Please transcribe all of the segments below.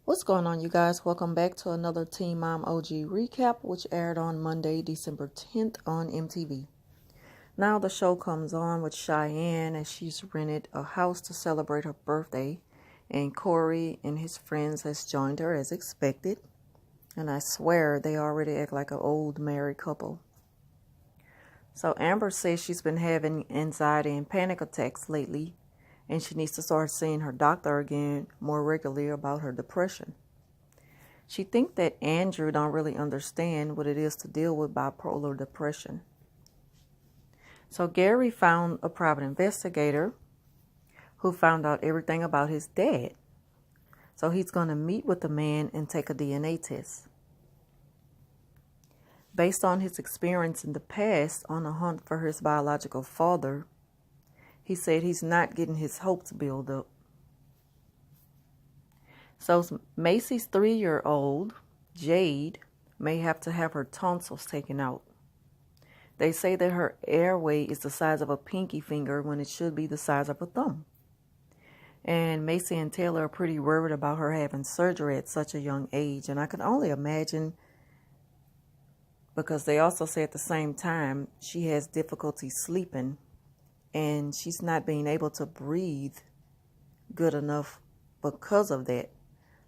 What's going on, you guys? Welcome back to another Teen Mom OG recap, which aired on Monday, December 10th on MTV. Now the show comes on with Cheyenne as she's rented a house to celebrate her birthday, and Corey and his friends has joined her as expected. And I swear they already act like an old married couple. So Amber says she's been having anxiety and panic attacks lately, and she needs to start seeing her doctor again more regularly about her depression. She thinks that Andrew don't really understand what it is to deal with bipolar depression. So Gary found a private investigator who found out everything about his dad. So he's going to meet with the man and take a DNA test. Based on his experience in the past on a hunt for his biological father, he said he's not getting his hopes built up. So Macy's 3-year-old, Jade, may have to have her tonsils taken out. They say that her airway is the size of a pinky finger when it should be the size of a thumb. And Macy and Taylor are pretty worried about her having surgery at such a young age. And I can only imagine, because they also say at the same time she has difficulty sleeping and she's not being able to breathe good enough because of that.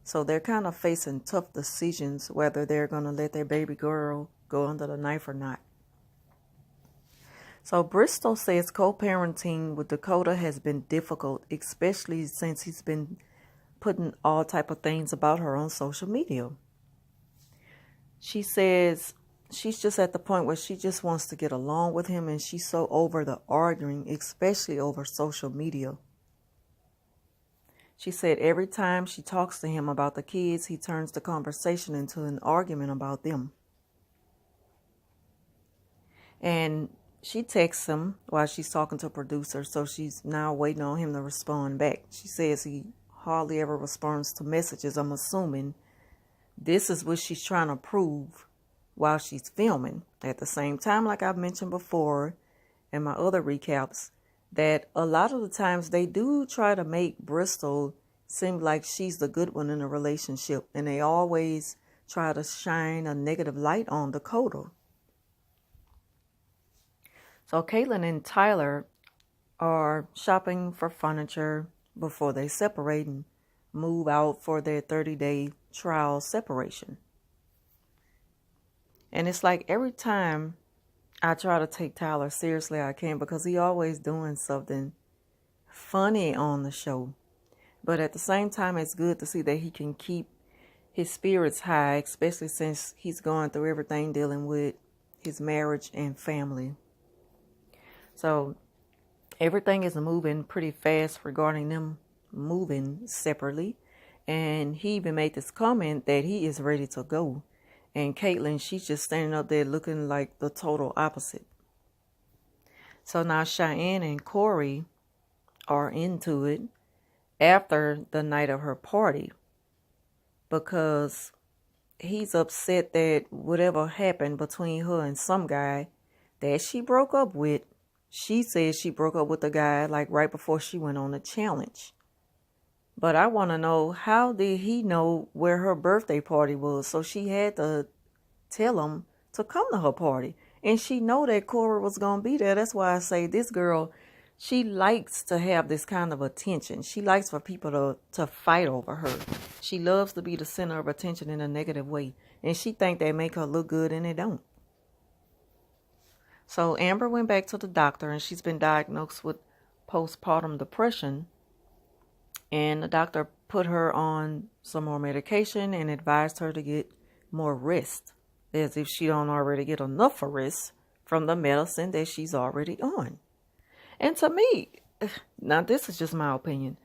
So they're kind of facing tough decisions whether they're going to let their baby girl go under the knife or not. So Bristol says co-parenting with Dakota has been difficult, especially since he's been putting all type of things about her on social media. She says she's just at the point where she just wants to get along with him, and she's so over the arguing, especially over social media. She said every time she talks to him about the kids, he turns the conversation into an argument about them. And she texts him while she's talking to a producer, so she's now waiting on him to respond back. She says he hardly ever responds to messages. I'm assuming this is what she's trying to prove while she's filming. At the same time, like I've mentioned before in my other recaps, that a lot of the times they do try to make Bristol seem like she's the good one in a relationship, and they always try to shine a negative light on Dakota. So Caitlin and Tyler are shopping for furniture before they separate and move out for their 30-day trial separation. And it's like every time I try to take Tyler seriously, I can, because he always doing something funny on the show. But at the same time, it's good to see that he can keep his spirits high, especially since he's going through everything dealing with his marriage and family. So everything is moving pretty fast regarding them moving separately. And he even made this comment that he is ready to go. And Caitlin, she's just standing up there looking like the total opposite. So now Cheyenne and Corey are into it after the night of her party, because he's upset that whatever happened between her and some guy that she broke up with, she says she broke up with the guy like right before she went on the challenge. But I want to know, how did he know where her birthday party was? So she had to tell him to come to her party. And she know that Corey was going to be there. That's why I say this girl, she likes to have this kind of attention. She likes for people to fight over her. She loves to be the center of attention in a negative way. And she think they make her look good, and they don't. So Amber went back to the doctor, and she's been diagnosed with postpartum depression. And the doctor put her on some more medication and advised her to get more rest, as if she don't already get enough of rest from the medicine that she's already on. And to me, now this is just my opinion,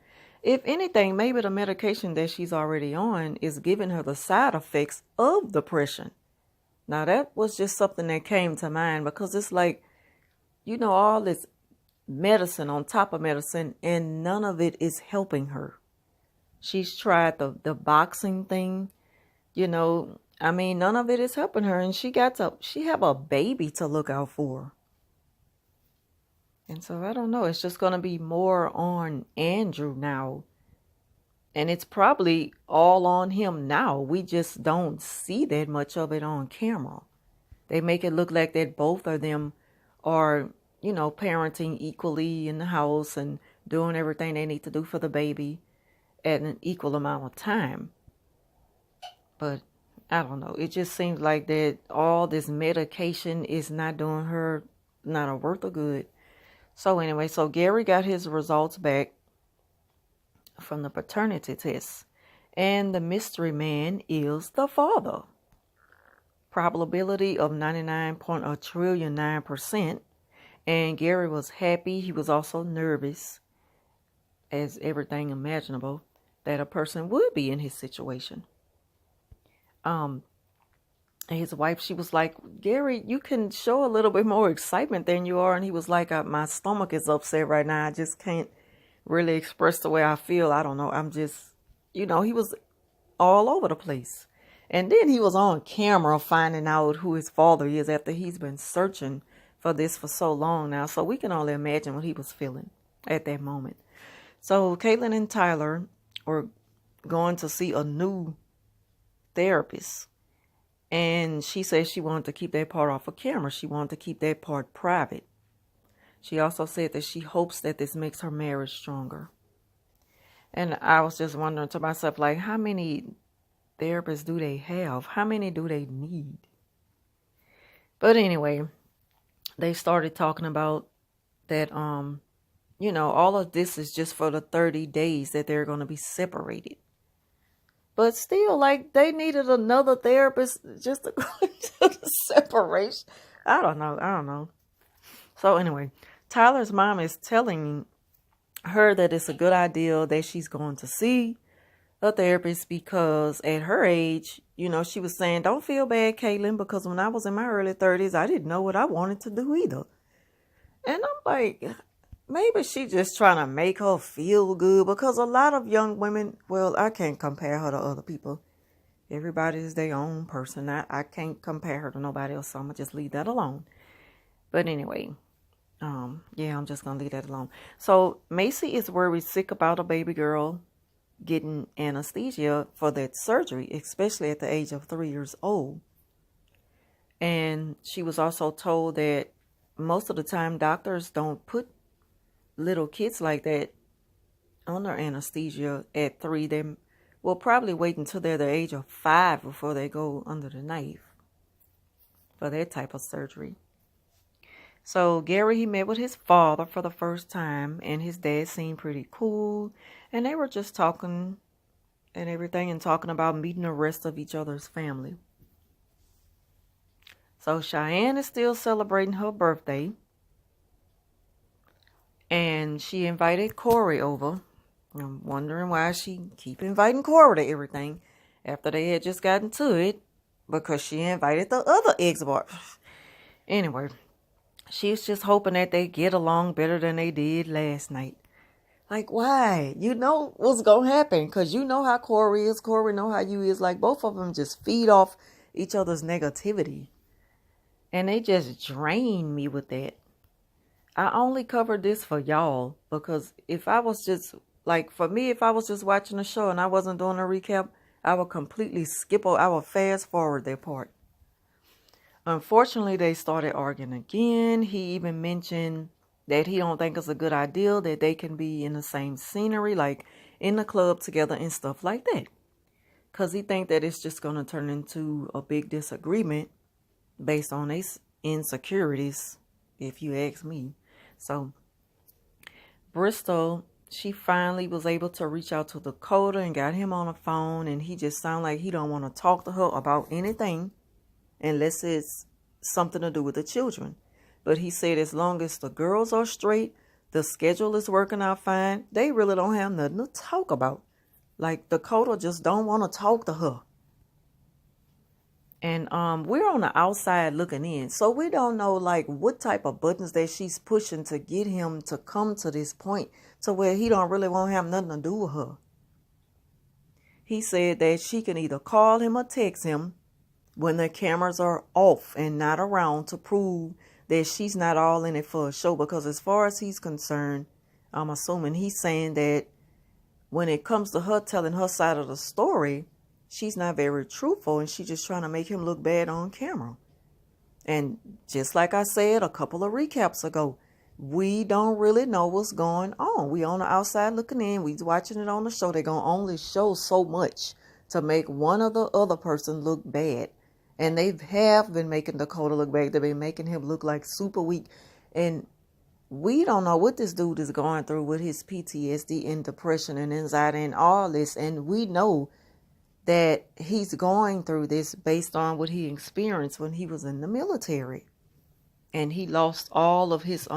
if anything, maybe the medication that she's already on is giving her the side effects of depression. Now that was just something that came to mind, because it's like, all this medicine on top of medicine, and none of it is helping her. She's tried the boxing thing, none of it is helping her, and she have a baby to look out for. And so I don't know, it's just going to be more on Andrew now And it's probably all on him now. We just don't see that much of it on camera. They make it look like that both of them are, parenting equally in the house and doing everything they need to do for the baby at an equal amount of time. But I don't know. It just seems like that all this medication is not doing her not a worth of good. So anyway, so Gary got his results back from the paternity test. And the mystery man is the father. Probability of 99.9%. And Gary was happy. He was also nervous, as everything imaginable, that a person would be in his situation. His wife, she was like, Gary, you can show a little bit more excitement than you are. And he was like, my stomach is upset right now. I just can't really express the way I feel. I don't know. I'm just, he was all over the place. And then he was on camera finding out who his father is after he's been searching for this for so long now. So we can only imagine what he was feeling at that moment. So Caitlin and Tyler were going to see a new therapist. And she said she wanted to keep that part off of camera. She wanted to keep that part private. She also said that she hopes that this makes her marriage stronger. And I was just wondering to myself, like, how many therapists do they have? How many do they need? But anyway, they started talking about that, all of this is just for the 30 days that they're going to be separated. But still, like, they needed another therapist just to go into the separation. I don't know. So anyway, Tyler's mom is telling her that it's a good idea that she's going to see a therapist because at her age, she was saying, don't feel bad, Caitlin, because when I was in my early 30s, I didn't know what I wanted to do either. And I'm like, maybe she just trying to make her feel good because a lot of young women, well, I can't compare her to other people. Everybody is their own person. I can't compare her to nobody else, so I'm going to just leave that alone. But anyway, I'm just going to leave that alone. So Macy is worried sick about a baby girl getting anesthesia for that surgery, especially at the age of 3 years old. And she was also told that most of the time doctors don't put little kids like that under anesthesia at 3. They will probably wait until they're the age of 5 before they go under the knife for that type of surgery. So Gary, he met with his father for the first time, and his dad seemed pretty cool, and they were just talking and everything and talking about meeting the rest of each other's family. So Cheyenne is still celebrating her birthday. And she invited Corey over. I'm wondering why she keep inviting Corey to everything after they had just gotten to it. Because she invited the other ex-boy. Anyway, she's just hoping that they get along better than they did last night. Like, why? You know what's going to happen. Because you know how Corey is. Corey know how you is. Like, both of them just feed off each other's negativity. And they just drain me with that. I only covered this for y'all because if I was just, like, for me, if I was just watching the show and I wasn't doing a recap, I would completely skip or I would fast forward that part. Unfortunately, they started arguing again. He even mentioned that he don't think it's a good idea that they can be in the same scenery, like in the club together and stuff like that. Because he think that it's just going to turn into a big disagreement based on these insecurities, if you ask me. So Bristol, she finally was able to reach out to Dakota and got him on the phone, and he just sounded like he don't want to talk to her about anything unless it's something to do with the children. But he said as long as the girls are straight, the schedule is working out fine, they really don't have nothing to talk about. Like, Dakota just don't want to talk to her. And we're on the outside looking in. So we don't know, like, what type of buttons that she's pushing to get him to come to this point to where he don't really want to have nothing to do with her. He said that she can either call him or text him when the cameras are off and not around to prove that she's not all in it for a show. Because as far as he's concerned, I'm assuming he's saying that when it comes to her telling her side of the story, she's not very truthful, and she's just trying to make him look bad on camera. And just like I said a couple of recaps ago, we don't really know what's going on. We on the outside looking in. We watching it on the show. They're going to only show so much to make one or the other person look bad. And they have been making Dakota look bad. They've been making him look like super weak. And we don't know what this dude is going through with his PTSD and depression and anxiety and all this. And we know that he's going through this based on what he experienced when he was in the military. And he lost all of his,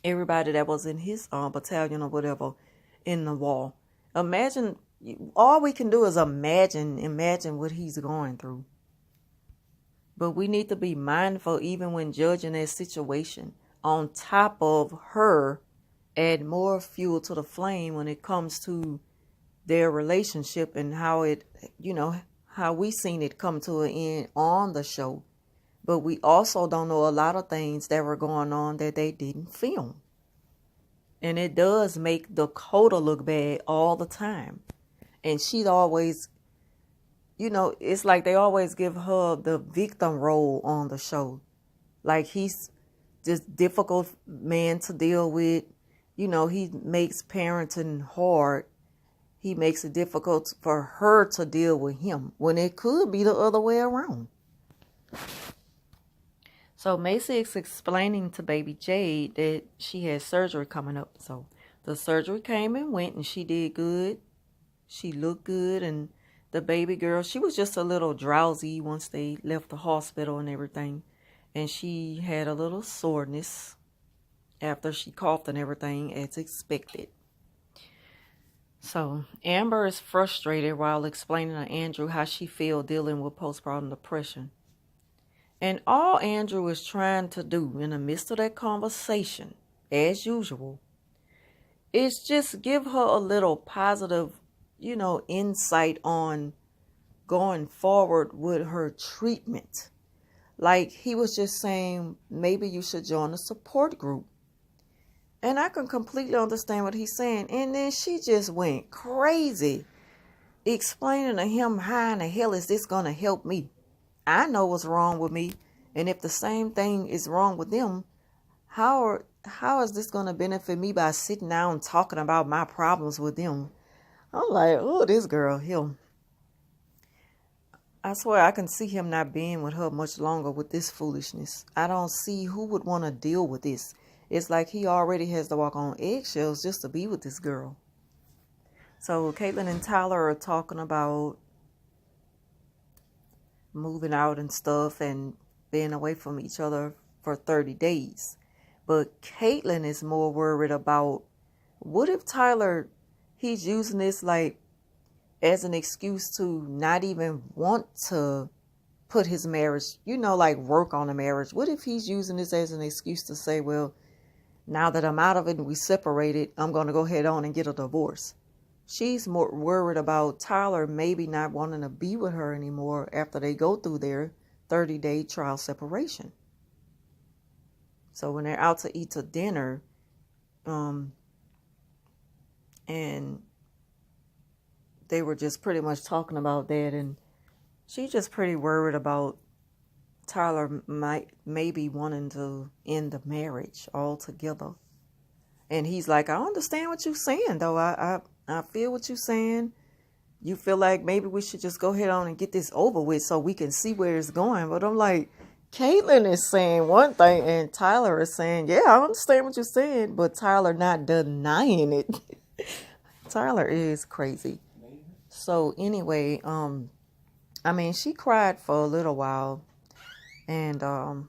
everybody that was in his battalion or whatever in the war. Imagine, all we can do is imagine what he's going through. But we need to be mindful even when judging that situation. On top of her, add more fuel to the flame when it comes to their relationship and how it, how we seen it come to an end on the show. But we also don't know a lot of things that were going on that they didn't film. And it does make Dakota look bad all the time. And she's always, it's like they always give her the victim role on the show. Like he's just difficult man to deal with. He makes parenting hard. He makes it difficult for her to deal with him when it could be the other way around. So Macy is explaining to baby Jade that she has surgery coming up. So the surgery came and went, and she did good. She looked good, and the baby girl, she was just a little drowsy once they left the hospital and everything. And she had a little soreness after she coughed and everything, as expected. So Amber is frustrated while explaining to Andrew how she feels dealing with postpartum depression. And all Andrew is trying to do in the midst of that conversation, as usual, is just give her a little positive, insight on going forward with her treatment. Like he was just saying, maybe you should join a support group. And I can completely understand what he's saying. And then she just went crazy, explaining to him, how in the hell is this going to help me? I know what's wrong with me. And if the same thing is wrong with them, how is this going to benefit me by sitting down and talking about my problems with them? I'm like, oh, this girl here. I swear I can see him not being with her much longer with this foolishness. I don't see who would want to deal with this. It's like he already has to walk on eggshells just to be with this girl. So Caitlin and Tyler are talking about moving out and stuff and being away from each other for 30 days. But Caitlin is more worried about, what if Tyler, he's using this like as an excuse to not even want to put his marriage, like work on a marriage. What if he's using this as an excuse to say, well, now that I'm out of it and we separated, I'm going to go head on and get a divorce. She's more worried about Tyler maybe not wanting to be with her anymore after they go through their 30-day trial separation. So when they're out to eat to dinner, and they were just pretty much talking about that, and she's just pretty worried about Tyler maybe wanting to end the marriage altogether. And he's like, I understand what you're saying, though. I feel what you're saying. You feel like maybe we should just go ahead on and get this over with so we can see where it's going. But I'm like, Caitlin is saying one thing and Tyler is saying, yeah, I understand what you're saying, but Tyler not denying it. Tyler is crazy. So anyway, she cried for a little while, and that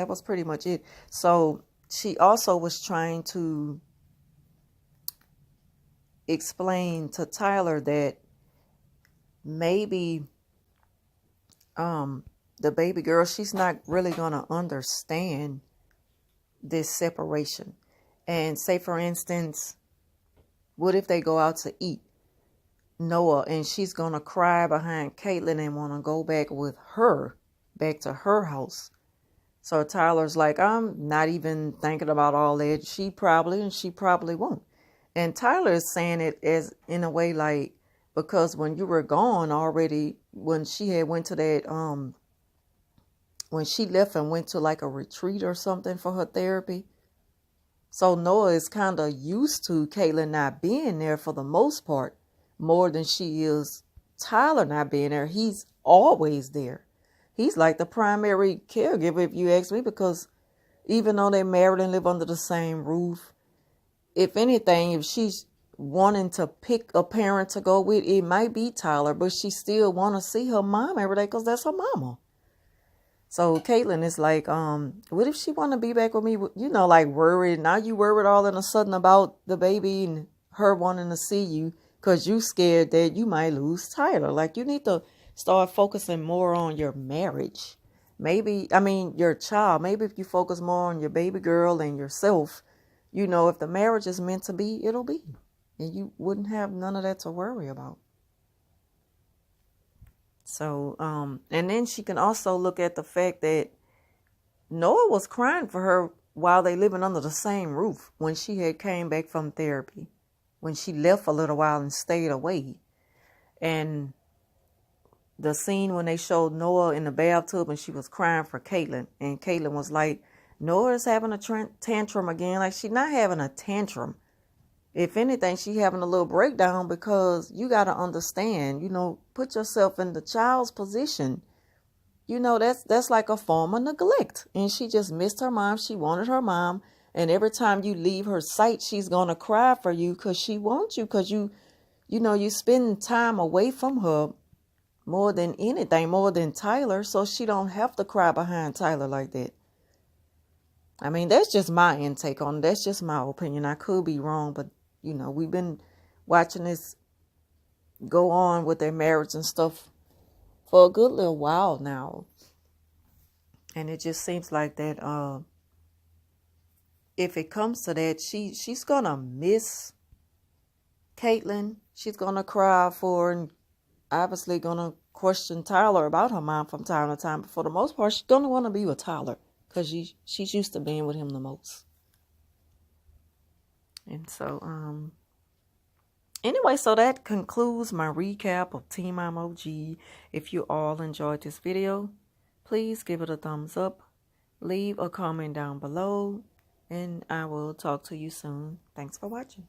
was pretty much it. So she also was trying to explain to Tyler that maybe the baby girl, she's not really going to understand this separation. And say, for instance, what if they go out to eat, Noah, and she's going to cry behind Caitlin and want to go back with her, back to her house. So Tyler's like, I'm not even thinking about all that. She probably won't. And Tyler is saying it as in a way like, because when you were gone already, when she had went to that, when she left and went to like a retreat or something for her therapy. So Noah is kind of used to Caitlyn not being there for the most part, more than she is Tyler not being there. He's always there. He's like the primary caregiver, if you ask me, because even though they're married and live under the same roof, if anything, if she's wanting to pick a parent to go with, it might be Tyler, but she still want to see her mom every day because that's her mama. So Caitlyn is like, what if she want to be back with me? You know, like worried. Now you worried all of a sudden about the baby and her wanting to see you because you scared that you might lose Tyler. Like you need to start focusing more on your marriage. Maybe, I mean, your child. Maybe if you focus more on your baby girl and yourself, you know, if the marriage is meant to be, it'll be. And you wouldn't have none of that to worry about. So, and then she can also look at the fact that Noah was crying for her while they living under the same roof when she had came back from therapy, when she left for a little while and stayed away. And the scene when they showed Noah in the bathtub and she was crying for Caitlyn, and Caitlyn was like, Noah's having a tantrum again. Like, she's not having a tantrum. If anything, she having a little breakdown because you got to understand, you know, put yourself in the child's position. You know, that's like a form of neglect. And she just missed her mom. She wanted her mom. And every time you leave her sight, she's going to cry for you because she wants you. Because you know, you spend time away from her more than anything, more than Tyler. So she don't have to cry behind Tyler like that. I mean, that's just my intake on it. That's just my opinion. I could be wrong, but, you know, we've been watching this go on with their marriage and stuff for a good little while now. And it just seems like that if it comes to that, she's going to miss Caitlyn. She's going to cry for her and obviously going to question Tyler about her mom from time to time. But for the most part, she's going to want to be with Tyler because she's used to being with him the most. And so, anyway, so that concludes my recap of Teen Mom OG. If you all enjoyed this video, please give it a thumbs up. Leave a comment down below. And I will talk to you soon. Thanks for watching.